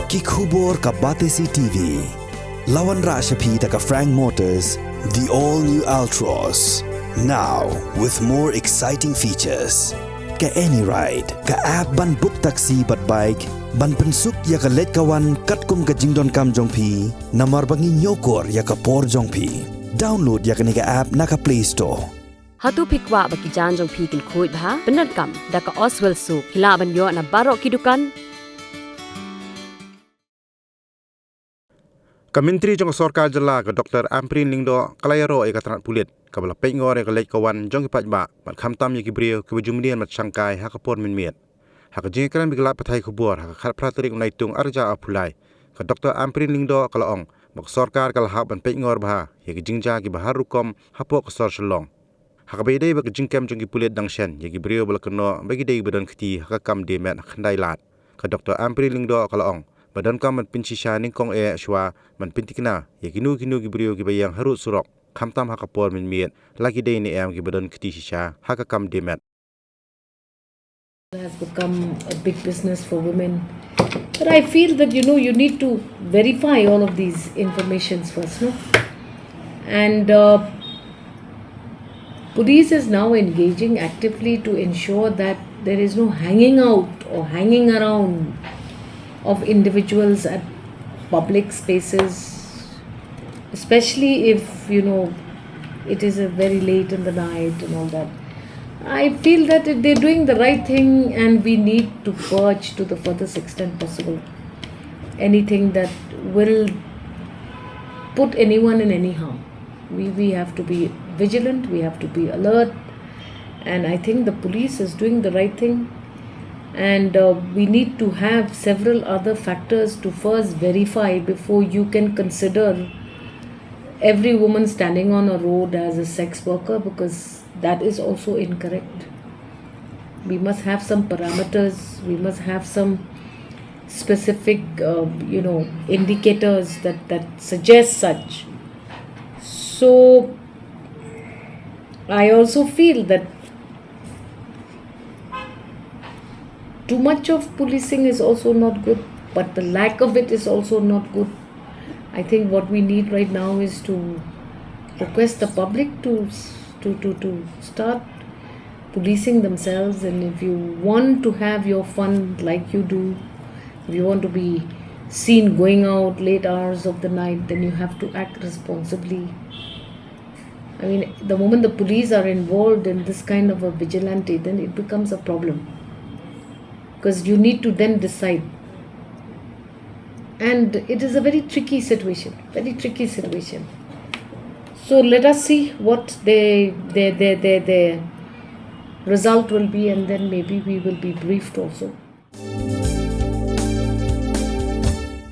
Kikubor ka Batesi TV. Lawan Rashapi taka Frank Motors, the all-new Altros. Now, with more exciting features. Ka any ride, ka app ban book taxi but bike, ban pensuk ya ka let kawan katkum ka jingdon kam jongpi, namar bangi nyokor ya ka por jongpi. Download ya ka ni ka app na ka Play Store. Hatu pikwa baki jan jongpi kin kuit bha, benar kam daka Oswell Soup, hilaban yo na barok kidukan. Myntri jong sorkar jela ke Dr. Lingdo kala Ïaroh katranat Pulit kabala pengor ya kelej kawan jong ki pajba mat khamtam ya ki Briew ke bujumnian mat Shang ha ka por Miet ha ka jingkran bigla pathai khubor ha ka khat pratrik naitung arja apulai ke Dr. Lingdo kala ong mak sorkar kala ha ban pengor bha ya ki jingja ki bahar rukom ha po ke sor Shillong ha ka beidei bak jingkem jong ki Pulit dangshen ya ki Briew bala keno bagi dei badan khti ha ka kam de met khandai lat ke Dr. Lingdo kala ong badan kam man pinci shaning kong shwa man pintikna ya kinu ki Briew ki bayang harut surok khamtam ha ka por Miet lagi dei ni am ki badan khti shisha ha ka kam demet has become a big business for women, but I feel that you need to verify all of these informations first, no? And police is now engaging actively to ensure that there is no hanging out or hanging around of individuals at public spaces, especially if it is a very late in the night and all that. I feel that they're doing the right thing, and we need to purge to the furthest extent possible anything that will put anyone in any harm. We have to be vigilant, we have to be alert, and I think the police is doing the right thing. And we need to have several other factors to first verify before you can consider every woman standing on a road as a sex worker, because that is also incorrect. We must have some parameters, we must have some specific indicators that suggest such. So I also feel that too much of policing is also not good, but the lack of it is also not good. I think what we need right now is to request the public to start policing themselves. And if you want to have your fun like you do, if you want to be seen going out late hours of the night, then you have to act responsibly. I mean, the moment the police are involved in this kind of a vigilante, then it becomes a problem, because you need to then decide, and it is a very tricky situation. So let us see what the result will be, and then maybe we will be briefed also.